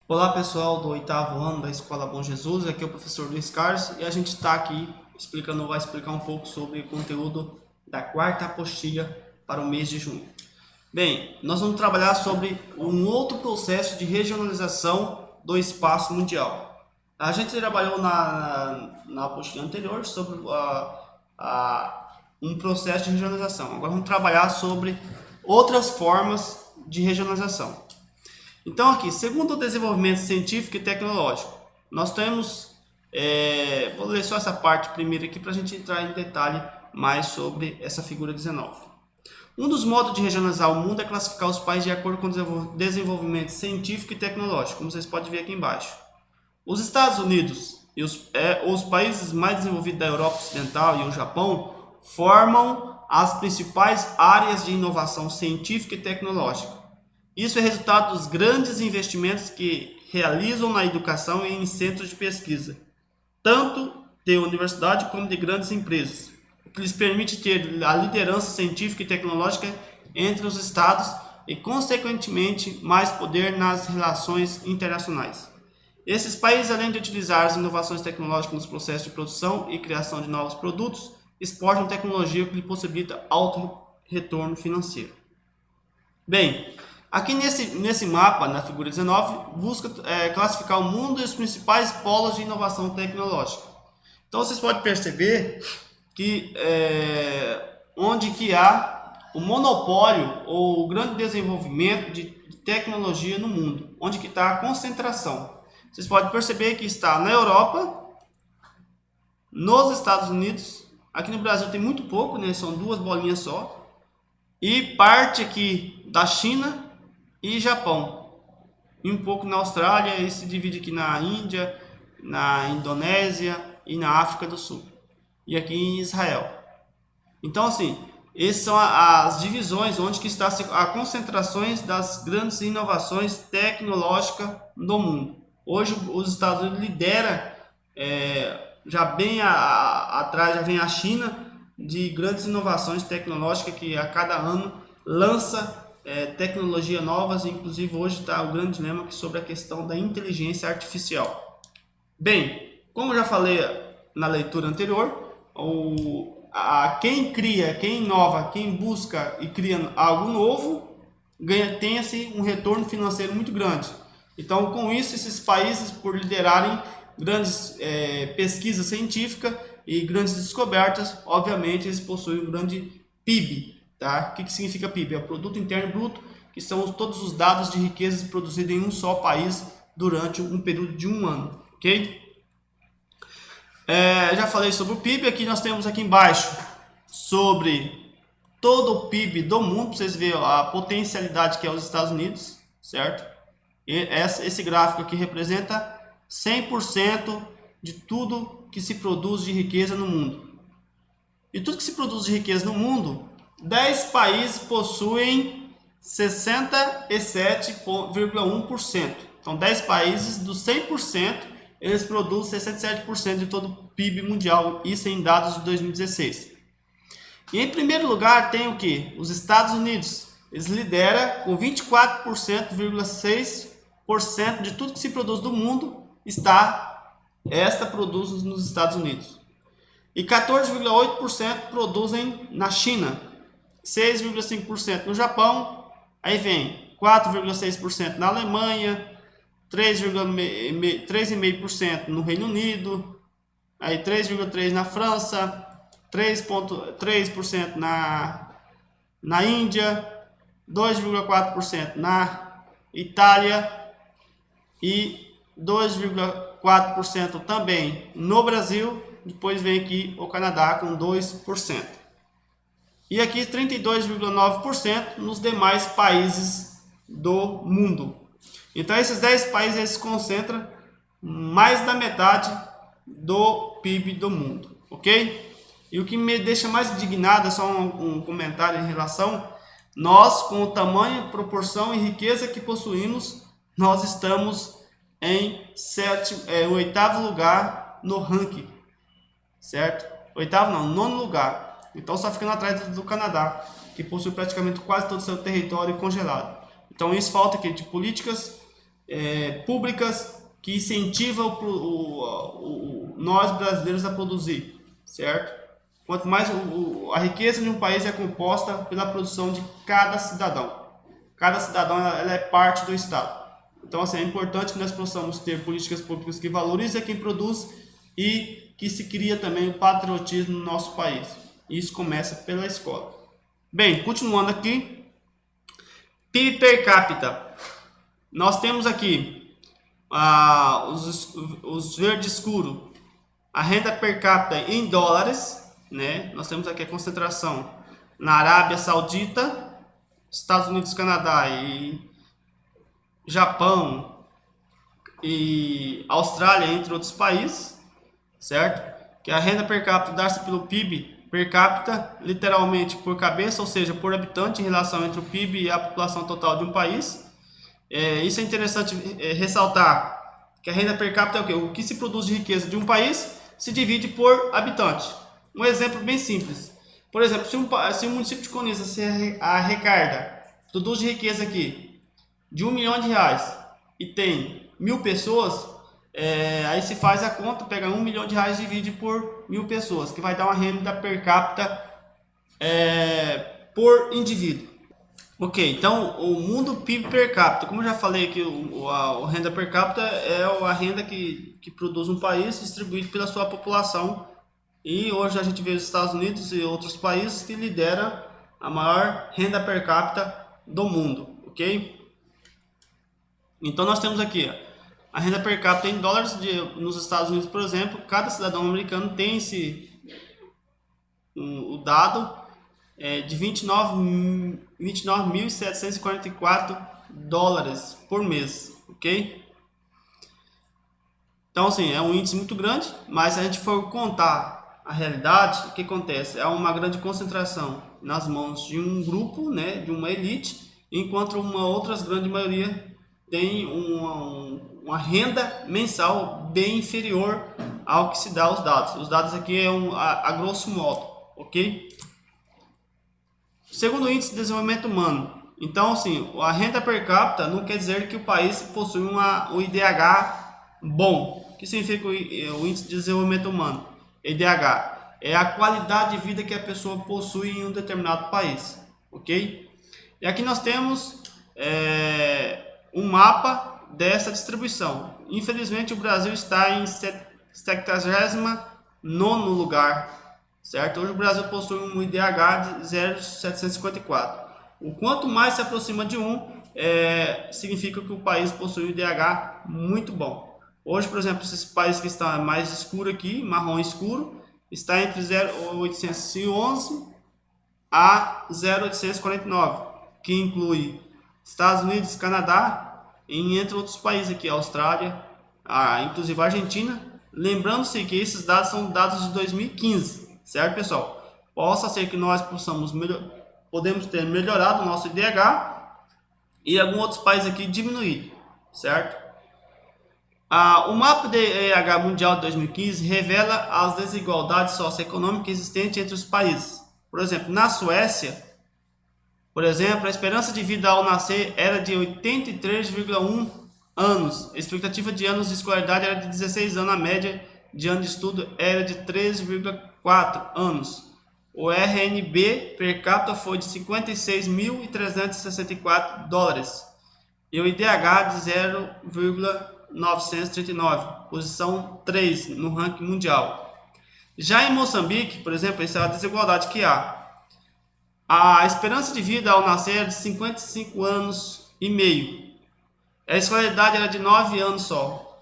Olá pessoal do oitavo ano da Escola Bom Jesus, aqui é o professor Luiz Carlos e a gente está aqui vai explicar um pouco sobre o conteúdo da quarta apostila para o mês de junho. Bem, nós vamos trabalhar sobre um outro processo de regionalização do espaço mundial. A gente trabalhou na apostila anterior sobre um processo de regionalização. Agora vamos trabalhar sobre outras formas de regionalização. Então aqui, segundo o desenvolvimento científico e tecnológico, nós temos, vou ler só essa parte primeiro aqui para a gente entrar em detalhe mais sobre essa figura 19. Um dos modos de regionalizar o mundo é classificar os países de acordo com o desenvolvimento científico e tecnológico, como vocês podem ver aqui embaixo. Os Estados Unidos e os países mais desenvolvidos da Europa Ocidental e o Japão formam as principais áreas de inovação científica e tecnológica. Isso é resultado dos grandes investimentos que realizam na educação e em centros de pesquisa, tanto de universidade como de grandes empresas, o que lhes permite ter a liderança científica e tecnológica entre os estados e, consequentemente, mais poder nas relações internacionais. Esses países, além de utilizar as inovações tecnológicas nos processos de produção e criação de novos produtos, exportam tecnologia que lhe possibilita alto retorno financeiro. Bem, aqui nesse mapa, na figura 19, busca classificar o mundo e os principais polos de inovação tecnológica. Então vocês podem perceber que onde que há o monopólio ou o grande desenvolvimento de tecnologia no mundo, onde que está a concentração. Vocês podem perceber que está na Europa, nos Estados Unidos, aqui no Brasil tem muito pouco, né? São duas bolinhas só, e parte aqui da China e Japão, e um pouco na Austrália, e se divide aqui na Índia, na Indonésia e na África do Sul, e aqui em Israel. Então assim, essas são as divisões onde que está as concentrações das grandes inovações tecnológicas no mundo. Hoje os Estados Unidos lidera, já bem atrás já vem a China, de grandes inovações tecnológicas que a cada ano lança tecnologia novas, inclusive hoje está o grande dilema sobre a questão da inteligência artificial. Tem, como eu já falei na leitura anterior, quem cria, quem inova, quem busca e cria algo novo, tem-se um retorno financeiro muito grande. Então, com isso, esses países, por liderarem grandes pesquisas científicas e grandes descobertas, obviamente eles possuem um grande PIB. Tá? O que significa PIB? É o Produto Interno Bruto, que são todos os dados de riquezas produzidos em um só país durante um período de um ano. Ok? Já falei sobre o PIB, aqui nós temos aqui embaixo sobre todo o PIB do mundo, para vocês verem a potencialidade que é os Estados Unidos, certo? E esse gráfico aqui representa 100% de tudo que se produz de riqueza no mundo. E tudo que se produz de riqueza no mundo, 10 países possuem 67,1%. Então 10 países dos 100%, eles produzem 67% de todo o PIB mundial, isso em dados de 2016. E em primeiro lugar tem o que? Os Estados Unidos. Eles lideram com 24,6% de tudo que se produz do mundo produz nos Estados Unidos. E 14,8% produzem na China, 6,5% no Japão, aí vem 4,6% na Alemanha, 3,5% no Reino Unido, aí 3,3% na França, 3,3% na Índia, 2,4% na Itália e 2,4% também no Brasil. Depois vem aqui o Canadá com 2%. E aqui 32,9% nos demais países do mundo. Então esses 10 países eles concentram mais da metade do PIB do mundo, ok? E o que me deixa mais indignado é só um comentário em relação, nós com o tamanho, proporção e riqueza que possuímos, nós estamos em oitavo lugar no ranking, certo? Oitavo não, nono lugar. Então só ficando atrás do Canadá, que possui praticamente quase todo o seu território congelado. Então isso falta aqui de políticas públicas que incentivam nós brasileiros a produzir, certo? Quanto mais a riqueza de um país é composta pela produção de cada cidadão. Cada cidadão ela é parte do Estado. Então, assim, é importante que nós possamos ter políticas públicas que valorizem quem produz e que se cria também o patriotismo no nosso país. Isso começa pela escola. Bem, continuando aqui, PIB per capita. Nós temos aqui os verde escuro, a renda per capita em dólares, né? Nós temos aqui a concentração na Arábia Saudita, Estados Unidos, Canadá e Japão e Austrália, entre outros países, certo? Que a renda per capita dá-se pelo PIB per capita, literalmente por cabeça, ou seja, por habitante, em relação entre o PIB e a população total de um país. Isso é interessante ressaltar, que a renda per capita é o quê? O que se produz de riqueza de um país se divide por habitante. Um exemplo bem simples. Por exemplo, se o município de Conilhas se arrecada, produz de riqueza aqui de R$1 milhão e tem 1.000 pessoas, aí se faz a conta, pega R$1 milhão e divide por 1.000 pessoas, que vai dar uma renda per capita por indivíduo. Ok, então o mundo PIB per capita, como eu já falei aqui, a renda per capita é a renda que produz um país distribuído pela sua população. E hoje a gente vê os Estados Unidos e outros países que lideram a maior renda per capita do mundo, ok? Então nós temos aqui a renda per capita em dólares nos Estados Unidos, por exemplo. Cada cidadão americano tem o dado de 29.744 dólares por mês, ok? Então, assim, é um índice muito grande, mas se a gente for contar a realidade, o que acontece? É uma grande concentração nas mãos de um grupo, né, de uma elite, enquanto uma outra grande maioria tem uma renda mensal bem inferior ao que se dá os dados. Os dados aqui a grosso modo, ok? Segundo o índice de desenvolvimento humano. Então, assim, a renda per capita não quer dizer que o país possui um IDH bom. O que significa o índice de desenvolvimento humano? IDH é a qualidade de vida que a pessoa possui em um determinado país, ok? E aqui nós temos um mapa dessa distribuição. Infelizmente o Brasil está em 79º lugar, certo? Hoje o Brasil possui um IDH de 0,754. O quanto mais se aproxima de 1, significa que o país possui um IDH muito bom. Hoje, por exemplo, esses países que estão mais escuro aqui, marrom escuro, está entre 0,811 a 0,849, que inclui Estados Unidos, Canadá e entre outros países aqui, Austrália, inclusive a Argentina. Lembrando-se que esses dados são dados de 2015, certo, pessoal? Possa ser que nós podemos ter melhorado o nosso IDH e alguns outros países aqui diminuído, certo? O mapa de IDH mundial de 2015 revela as desigualdades socioeconômicas existentes entre os países. Por exemplo, na Suécia, por exemplo, a esperança de vida ao nascer era de 83,1 anos. A expectativa de anos de escolaridade era de 16 anos, a média de ano de estudo era de 13,4 anos. O RNB per capita foi de 56.364 dólares e o IDH de 0,939, posição 3 no ranking mundial. Já em Moçambique, por exemplo, essa é a desigualdade que há. A esperança de vida ao nascer era de 55 anos e meio. A escolaridade era de 9 anos só.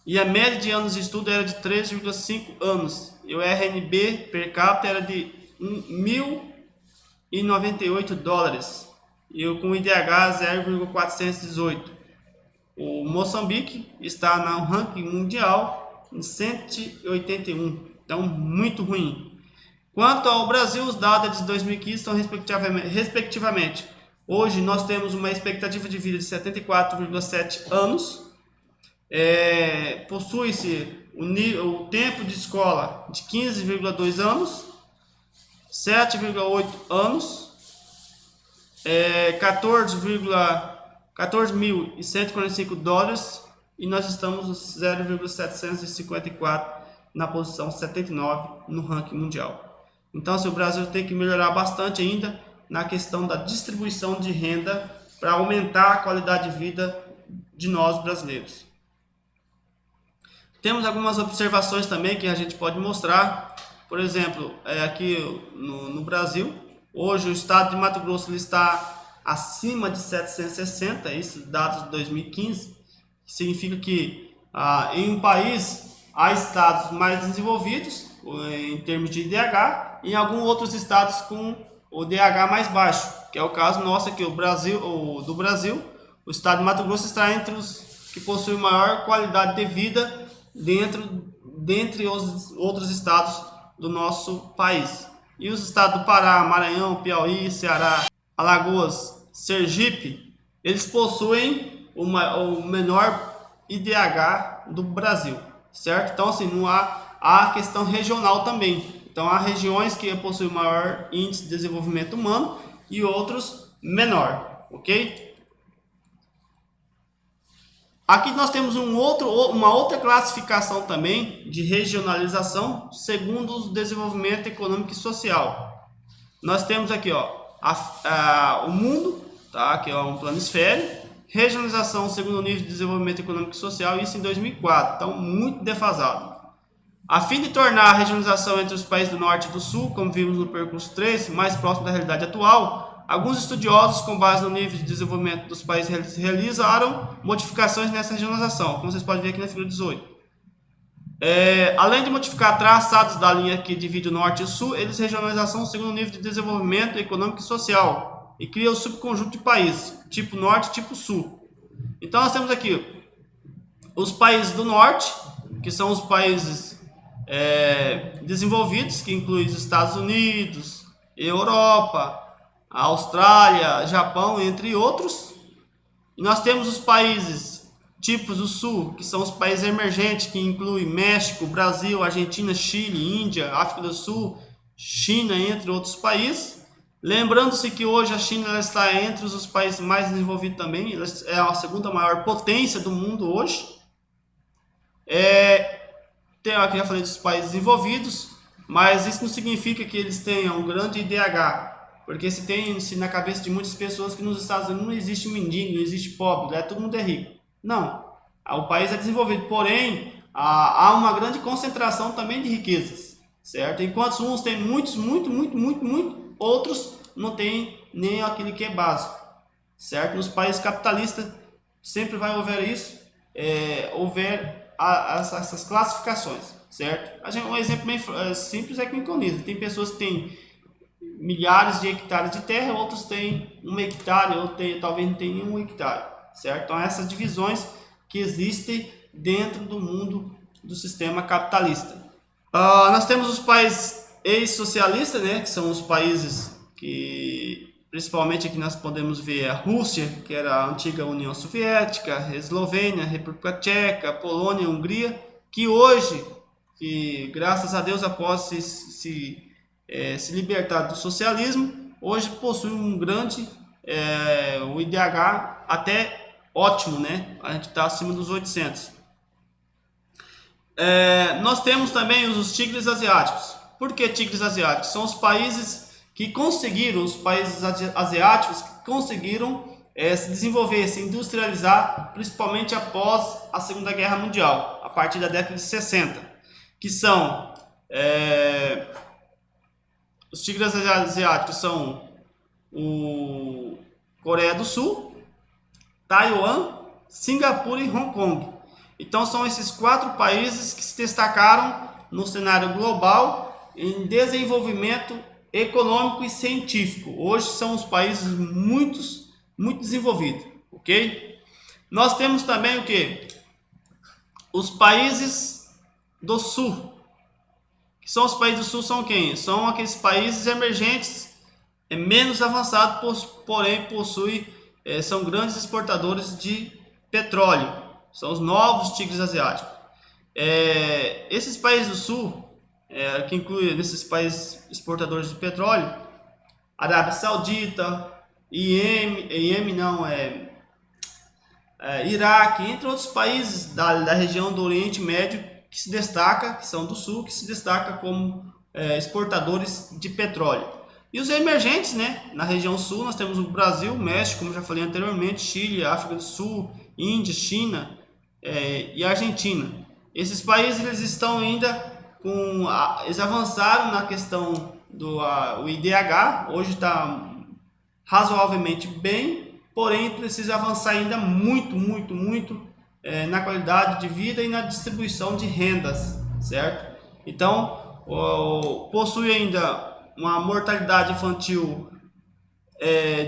E a média de anos de estudo era de 3,5 anos. E o RNB per capita era de 1.098 dólares. E com o IDH 0,418. O Moçambique está no ranking mundial em 181. Então, muito ruim. Quanto ao Brasil, os dados de 2015 são respectivamente. Hoje nós temos uma expectativa de vida de 74,7 anos. Possui-se o tempo de escola de 15,2 anos, 7,8 anos, $14.145 e nós estamos 0,754 na posição 79 no ranking mundial. Então, assim, o Brasil tem que melhorar bastante ainda na questão da distribuição de renda para aumentar a qualidade de vida de nós brasileiros. Temos algumas observações também que a gente pode mostrar. Por exemplo, aqui no Brasil, hoje o estado de Mato Grosso ele está acima de 760, isso dados de 2015, significa que em um país há estados mais desenvolvidos em termos de IDH e em alguns outros estados com o DH mais baixo, que é o caso nosso aqui, do Brasil, o estado de Mato Grosso está entre os que possuem maior qualidade de vida dentre os outros estados do nosso país. E os estados do Pará, Maranhão, Piauí, Ceará, Alagoas, Sergipe, eles possuem o menor IDH do Brasil, certo? Então, assim, não há a questão regional também. Então, há regiões que possuem maior índice de desenvolvimento humano e outros menor, ok? Aqui nós temos uma outra classificação também de regionalização segundo o desenvolvimento econômico e social. Nós temos aqui o mundo, tá? Que é um planisfério, regionalização segundo o nível de desenvolvimento econômico e social, isso em 2004, então muito defasado. A fim de tornar a regionalização entre os países do Norte e do Sul, como vimos no percurso 3, mais próximo da realidade atual, alguns estudiosos, com base no nível de desenvolvimento dos países, realizaram modificações nessa regionalização, como vocês podem ver aqui na figura 18. Além de modificar traçados da linha que divide o Norte e o Sul, eles regionalização segundo o nível de desenvolvimento econômico e social, e cria o subconjunto de países, tipo Norte e tipo Sul. Então nós temos aqui os países do Norte, que são os países desenvolvidos, que incluem os Estados Unidos, Europa, a Austrália, Japão, entre outros. E nós temos os países tipos do Sul, que são os países emergentes, que incluem México, Brasil, Argentina, Chile, Índia, África do Sul, China, entre outros países. Lembrando-se que hoje a China ela está entre os países mais desenvolvidos também, ela é a segunda maior potência do mundo hoje. Aqui já falei dos países desenvolvidos, mas isso não significa que eles tenham um grande IDH. Porque se na cabeça de muitas pessoas que nos Estados Unidos não existe mendigo, não existe pobre, todo mundo é rico. Não, o país é desenvolvido, porém há uma grande concentração também de riquezas, certo? Enquanto uns têm muito, outros não têm nem aquilo que é básico, certo? Nos países capitalistas sempre vai haver isso, essas classificações, certo? Um exemplo bem simples é que o micronismo. Tem pessoas que têm milhares de hectares de terra, outros têm 1 hectare, ou talvez não tenham 1 hectare, certo? Então essas divisões que existem dentro do mundo do sistema capitalista. Nós temos os países ex-socialistas, né, que são os países que principalmente aqui nós podemos ver a Rússia, que era a antiga União Soviética, a Eslovênia, a República Tcheca, a Polônia, a Hungria, que hoje, graças a Deus, após se libertar do socialismo, hoje possui um grande o IDH até ótimo, né? A gente está acima dos 800. Nós temos também os tigres asiáticos. Por que tigres asiáticos? São os países que conseguiram, os países asiáticos que conseguiram se desenvolver, se industrializar, principalmente após a Segunda Guerra Mundial, a partir da década de 60, que são os tigres asiáticos são o Coreia do Sul, Taiwan, Singapura e Hong Kong. Então são esses 4 países que se destacaram no cenário global em desenvolvimento econômico e científico. Hoje são os países muito desenvolvidos, ok? Nós temos também o que? Os países do Sul. Que são os países do Sul, são quem? São aqueles países emergentes, menos avançados, porém são grandes exportadores de petróleo. São os novos tigres asiáticos. Esses países do Sul, que incluem nesses países exportadores de petróleo, Arábia Saudita, Iraque, entre outros países da região do Oriente Médio que se destaca, que são do Sul, que se destaca como exportadores de petróleo. E os emergentes, né? Na região Sul nós temos o Brasil, México, como já falei anteriormente, Chile, África do Sul, Índia, China e Argentina. Esses países eles estão ainda eles avançaram na questão do o IDH, hoje está razoavelmente bem, porém precisa avançar ainda muito na qualidade de vida e na distribuição de rendas, certo? Então possui ainda uma mortalidade infantil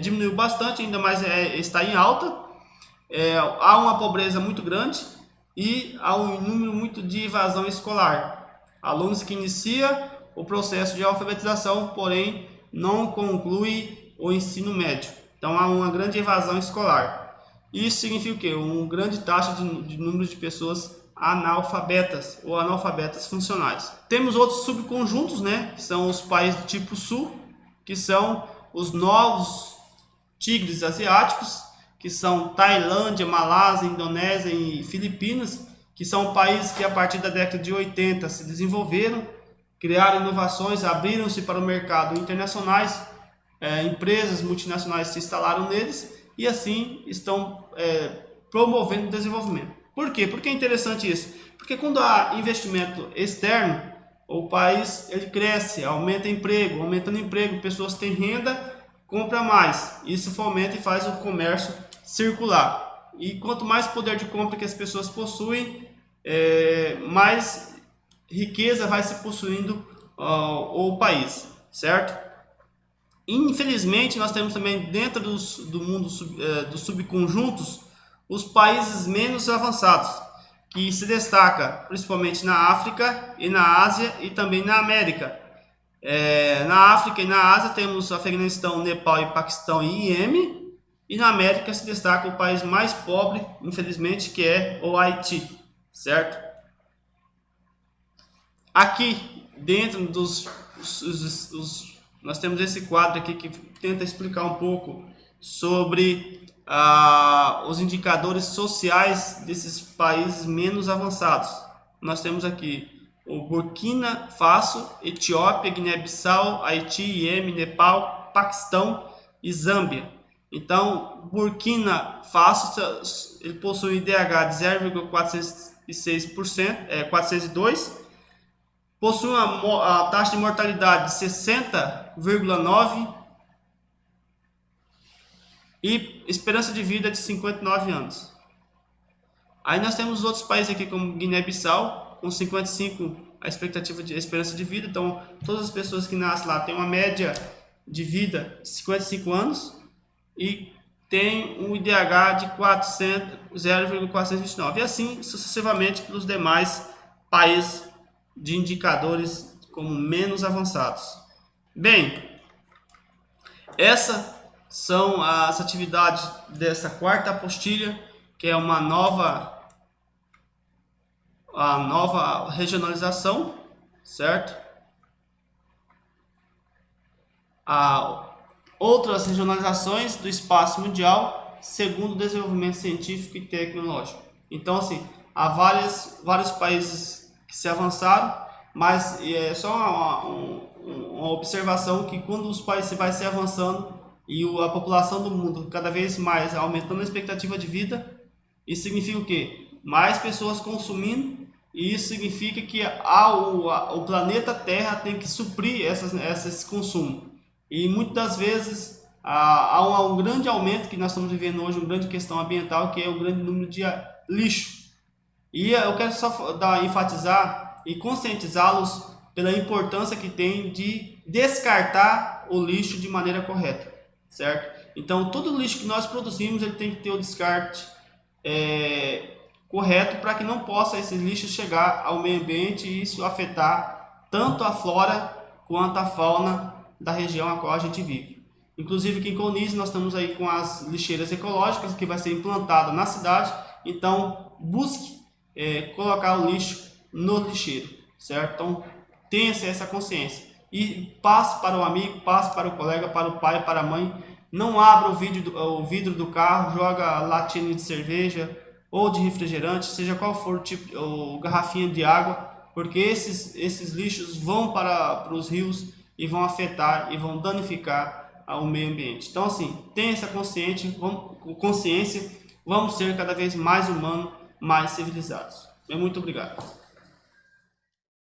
diminuiu bastante, ainda mais está em alta, há uma pobreza muito grande e há um número muito de evasão escolar, alunos que iniciam o processo de alfabetização, porém não conclui o ensino médio. Então há uma grande evasão escolar. Isso significa o quê? Uma grande taxa de número de pessoas analfabetas ou analfabetas funcionais. Temos outros subconjuntos, né, que são os países do tipo Sul, que são os novos tigres asiáticos, que são Tailândia, Malásia, Indonésia e Filipinas, que são países que a partir da década de 80 se desenvolveram, criaram inovações, abriram-se para o mercado internacionais, empresas multinacionais se instalaram neles e assim estão promovendo o desenvolvimento. Por quê? Por que é interessante isso? Porque quando há investimento externo, o país ele cresce, aumenta emprego, aumentando emprego, pessoas têm renda, compra mais. Isso fomenta e faz o comércio circular. E quanto mais poder de compra que as pessoas possuem, mais riqueza vai se possuindo o país, certo? Infelizmente, nós temos também dentro do mundo dos subconjuntos os países menos avançados, que se destaca principalmente na África e na Ásia e também na América. Na África e na Ásia temos Afeganistão, Nepal e Paquistão e Iêmen. E na América se destaca o país mais pobre, infelizmente, que é o Haiti, certo? Aqui dentro nós temos esse quadro aqui que tenta explicar um pouco sobre os indicadores sociais desses países menos avançados. Nós temos aqui o Burkina Faso, Etiópia, Guiné-Bissau, Haiti, Iêmen, Nepal, Paquistão e Zâmbia. Então, Burkina Faso ele possui IDH de 0,406%, 402, possui a taxa de mortalidade de 60,9 e esperança de vida de 59 anos. Aí nós temos os outros países aqui como Guiné-Bissau, com 55 a expectativa de esperança de vida. Então, todas as pessoas que nascem lá têm uma média de vida de 55 anos e tem um IDH de 0,429. E assim sucessivamente pelos demais países de indicadores como menos avançados. Bem, essas são as atividades dessa quarta apostila, que é a nova regionalização, certo? Outras regionalizações do espaço mundial segundo o desenvolvimento científico e tecnológico. Então, assim, há vários países que se avançaram, mas é só uma observação que quando os países vai se avançando e a população do mundo cada vez mais aumentando a expectativa de vida, isso significa o quê? Mais pessoas consumindo, e isso significa que o planeta Terra tem que suprir esse consumo. E muitas das vezes há um grande aumento que nós estamos vivendo hoje, uma grande questão ambiental, que é o grande número de lixo. E eu quero só enfatizar e conscientizá-los pela importância que tem de descartar o lixo de maneira correta, certo? Então, todo o lixo que nós produzimos ele tem que ter o descarte correto para que não possa esse lixo chegar ao meio ambiente e isso afetar tanto a flora quanto a fauna da região a qual a gente vive. Inclusive aqui em Colniz nós estamos aí com as lixeiras ecológicas que vai ser implantada na cidade, então busque colocar o lixo no lixeiro, certo? Então tenha essa consciência e passe para o amigo, passe para o colega, para o pai, para a mãe, Não abra o vidro do carro, joga latinha de cerveja ou de refrigerante, seja qual for o tipo, ou garrafinha de água, porque esses lixos vão para os rios e vão afetar e vão danificar o meio ambiente. Então, assim, tenha essa consciência, vamos ser cada vez mais humanos, mais civilizados. Muito obrigado.